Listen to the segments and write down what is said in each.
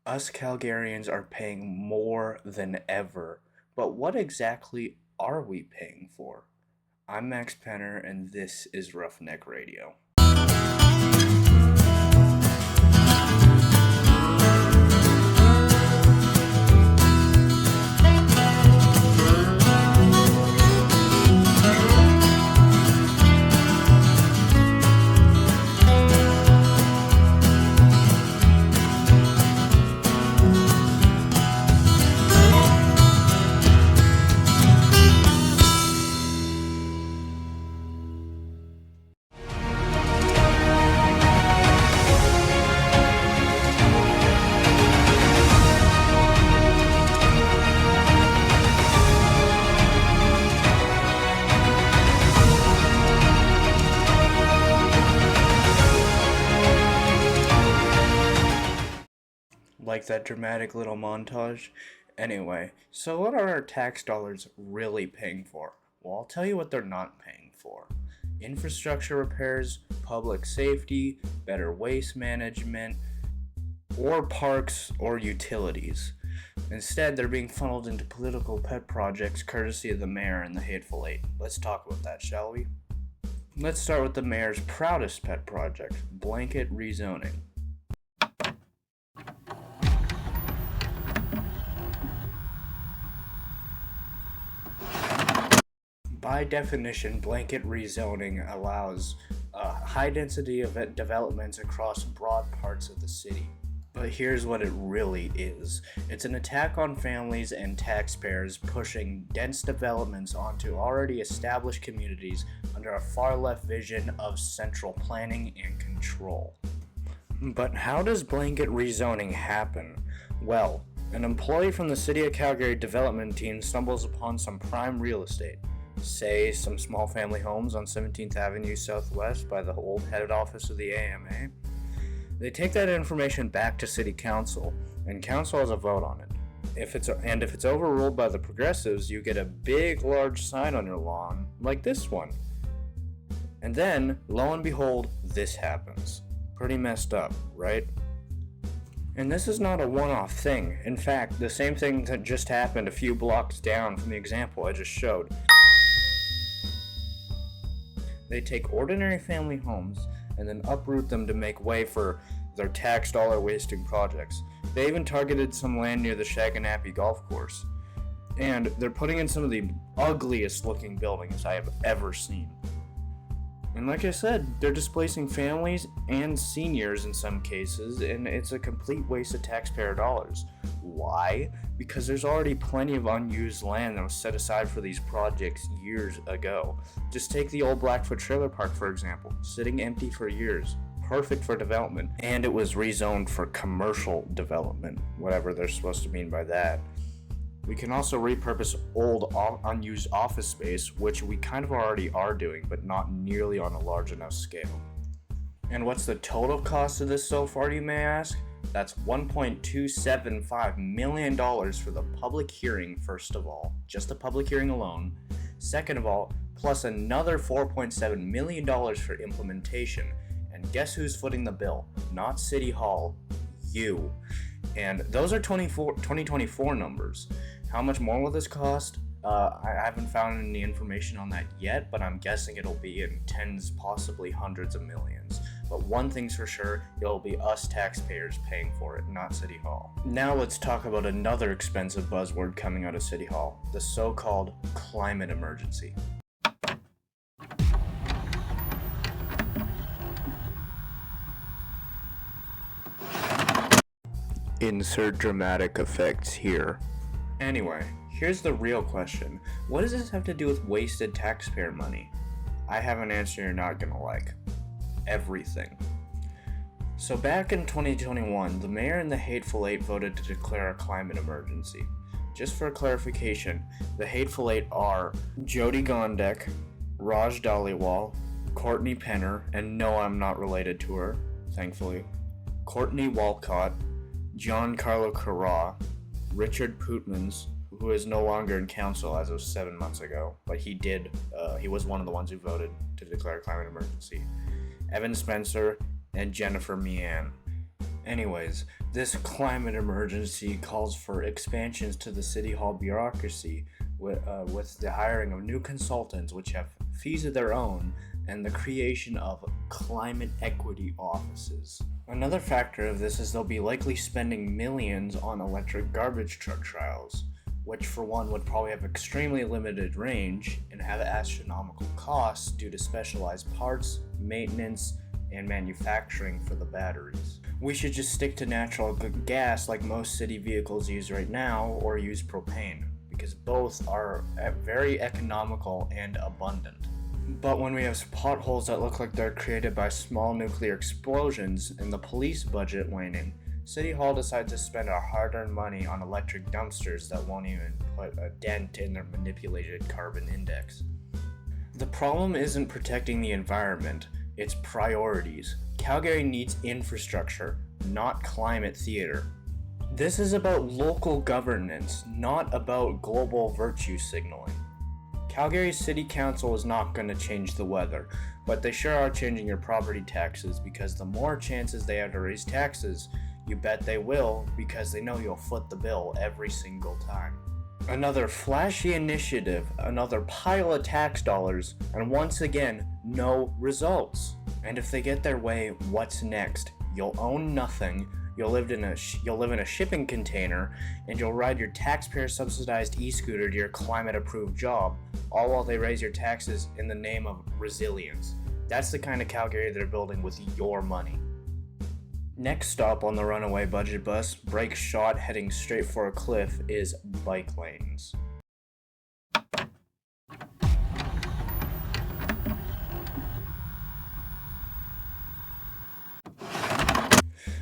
Us Calgarians are paying more than ever, but what exactly are we paying for? I'm Max Penner, and this is Roughneck Radio. Like that dramatic little montage? Anyway, so what are our tax dollars really paying for? Well, I'll tell you what they're not paying for. Infrastructure repairs, public safety, better waste management, or parks or utilities. Instead, they're being funneled into political pet projects courtesy of the mayor and the Hateful Eight. Let's talk about that, shall we? Let's start with the mayor's proudest pet project, blanket rezoning. By definition, blanket rezoning allows a high density of developments across broad parts of the city. But here's what it really is. It's an attack on families and taxpayers pushing dense developments onto already established communities under a far left vision of central planning and control. But how does blanket rezoning happen? Well, an employee from the City of Calgary development team stumbles upon some prime real estate. Say some small family homes on 17th Avenue Southwest by the old head office of the AMA. They take that information back to City Council, and Council has a vote on it. If it's overruled by the progressives, you get a big, large sign on your lawn, like this one. And then, lo and behold, this happens. Pretty messed up, right? And this is not a one-off thing. In fact, the same thing that just happened a few blocks down from the example I just showed. They take ordinary family homes and then uproot them to make way for their tax dollar wasting projects. They even targeted some land near the Shaganappi golf course. And they're putting in some of the ugliest looking buildings I have ever seen. And like I said, they're displacing families and seniors in some cases, and it's a complete waste of taxpayer dollars. Why? Because there's already plenty of unused land that was set aside for these projects years ago. Just take the old Blackfoot Trailer Park, for example, sitting empty for years, perfect for development, and it was rezoned for commercial development, whatever they're supposed to mean by that. We can also repurpose old unused office space, which we kind of already are doing, but not nearly on a large enough scale. And what's the total cost of this so far, you may ask? That's $1.275 million for the public hearing, first of all, just the public hearing alone. Second of all, plus another $4.7 million for implementation. And guess who's footing the bill? Not City Hall, you. And those are 2024 numbers. How much more will this cost? I haven't found any information on that yet, but I'm guessing it'll be in tens, possibly hundreds of millions. But one thing's for sure, it'll be us taxpayers paying for it, not City Hall. Now let's talk about another expensive buzzword coming out of City Hall, the so-called climate emergency. Insert dramatic effects here. Anyway, here's the real question. What does this have to do with wasted taxpayer money? I have an answer you're not gonna like. Everything. So back in 2021, the mayor and the Hateful Eight voted to declare a climate emergency. Just for clarification, the Hateful Eight are Jody Gondek, Raj Dhaliwal, Courtney Penner, and no, I'm not related to her, thankfully, Courtney Walcott, John Carlo Carra, Richard Pootmans, who is no longer in council as of 7 months ago, but he was one of the ones who voted to declare a climate emergency, Evan Spencer, and Jennifer Meehan. Anyways, this climate emergency calls for expansions to the City Hall bureaucracy with the hiring of new consultants which have fees of their own and the creation of climate equity offices. Another factor of this is they'll be likely spending millions on electric garbage truck trials, which for one would probably have extremely limited range and have astronomical costs due to specialized parts, maintenance, and manufacturing for the batteries. We should just stick to natural gas like most city vehicles use right now, or use propane, because both are very economical and abundant. But when we have potholes that look like they're created by small nuclear explosions and the police budget waning, City Hall decides to spend our hard-earned money on electric dumpsters that won't even put a dent in their manipulated carbon index. The problem isn't protecting the environment, it's priorities. Calgary needs infrastructure, not climate theater. This is about local governance, not about global virtue signaling. Calgary City Council is not going to change the weather, but they sure are changing your property taxes, because the more chances they have to raise taxes, you bet they will, because they know you'll foot the bill every single time. Another flashy initiative, another pile of tax dollars, and once again, no results. And if they get their way, what's next? You'll own nothing, you'll live in a shipping container, and you'll ride your taxpayer-subsidized e-scooter to your climate-approved job, all while they raise your taxes in the name of resilience. That's the kind of Calgary they're building with your money. Next stop on the runaway budget bus, brake shot heading straight for a cliff, is bike lanes.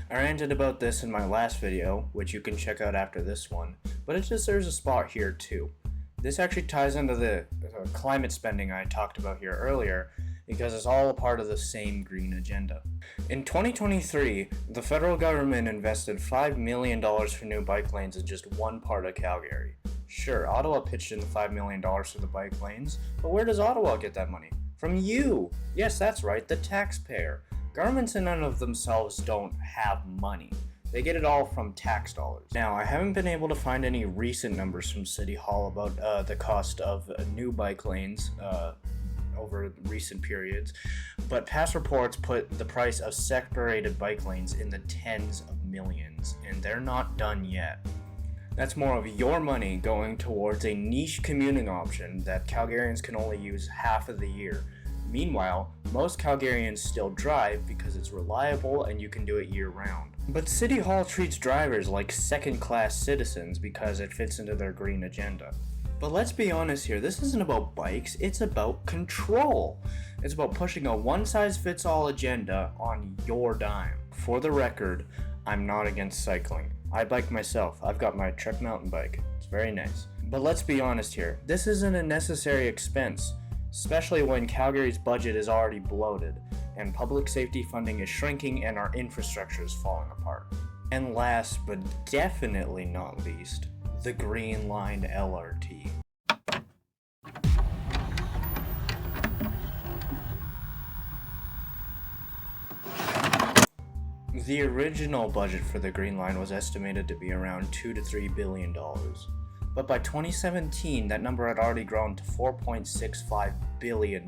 I ranted about this in my last video, which you can check out after this one, but it just serves a spot here too. This actually ties into the climate spending I talked about here earlier, because it's all a part of the same green agenda. In 2023, the federal government invested $5 million for new bike lanes in just one part of Calgary. Sure, Ottawa pitched in the $5 million for the bike lanes, but where does Ottawa get that money? From you! Yes, that's right, the taxpayer. Governments in and of themselves don't have money. They get it all from tax dollars. Now, I haven't been able to find any recent numbers from City Hall about the cost of new bike lanes over recent periods, but past reports put the price of separated bike lanes in the tens of millions, and they're not done yet. That's more of your money going towards a niche commuting option that Calgarians can only use half of the year. Meanwhile, most Calgarians still drive because it's reliable and you can do it year-round. But City Hall treats drivers like second-class citizens because it fits into their green agenda. But let's be honest here, this isn't about bikes, it's about control. It's about pushing a one-size-fits-all agenda on your dime. For the record, I'm not against cycling. I bike myself. I've got my Trek mountain bike. It's very nice. But let's be honest here, this isn't a necessary expense, especially when Calgary's budget is already bloated, and public safety funding is shrinking and our infrastructure is falling apart. And last but definitely not least, the Green Line LRT. The original budget for the Green Line was estimated to be around $2 to $3 billion. But by 2017, that number had already grown to $4.65 billion.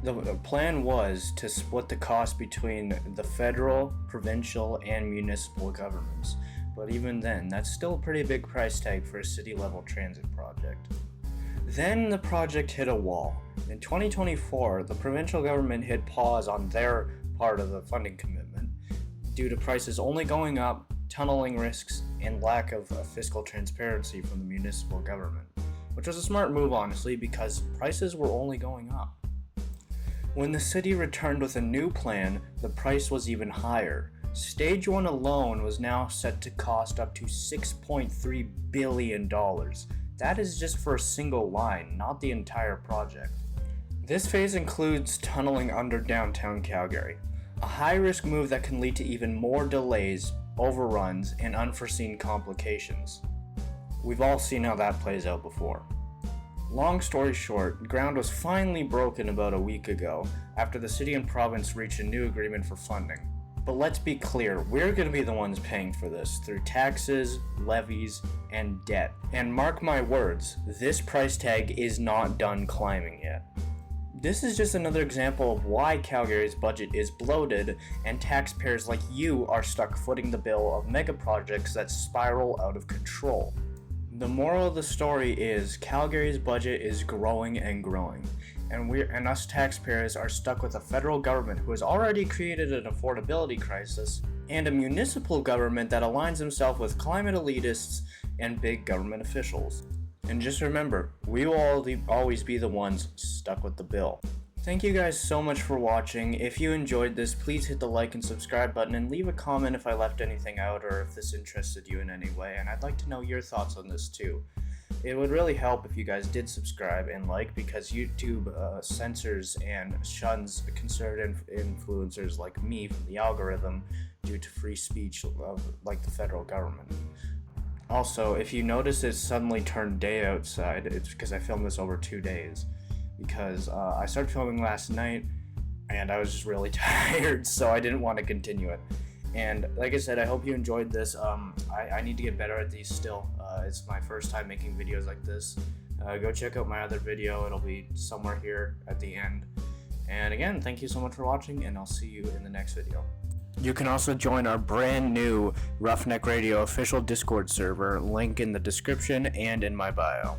The plan was to split the cost between the federal, provincial, and municipal governments. But even then, that's still a pretty big price tag for a city-level transit project. Then the project hit a wall. In 2024, the provincial government hit pause on their part of the funding commitment due to prices only going up, tunneling risks, and lack of fiscal transparency from the municipal government, which was a smart move honestly because prices were only going up. When the city returned with a new plan, the price was even higher. Stage 1 alone was now set to cost up to $6.3 billion. That is just for a single line, not the entire project. This phase includes tunneling under downtown Calgary, a high-risk move that can lead to even more delays, overruns, and unforeseen complications. We've all seen how that plays out before. Long story short, ground was finally broken about a week ago after the city and province reached a new agreement for funding. But let's be clear, we're going to be the ones paying for this through taxes, levies, and debt. And mark my words, this price tag is not done climbing yet. This is just another example of why Calgary's budget is bloated and taxpayers like you are stuck footing the bill of mega projects that spiral out of control. The moral of the story is Calgary's budget is growing and growing, and us taxpayers are stuck with a federal government who has already created an affordability crisis and a municipal government that aligns himself with climate elitists and big government officials. And just remember, we will always be the ones stuck with the bill. Thank you guys so much for watching. If you enjoyed this, please hit the like and subscribe button and leave a comment if I left anything out or if this interested you in any way, and I'd like to know your thoughts on this too. It would really help if you guys did subscribe and like, because YouTube censors and shuns conservative influencers like me from the algorithm due to free speech of like the federal government. Also, if you notice it suddenly turned day outside, it's because I filmed this over 2 days. Because I started filming last night and I was just really tired, so I didn't want to continue it. And like I said, I hope you enjoyed this. I need to get better at these still. It's my first time making videos like this. Go check out my other video. It'll be somewhere here at the end. And again, thank you so much for watching, and I'll see you in the next video. You can also join our brand new Roughneck Radio official Discord server, link in the description and in my bio.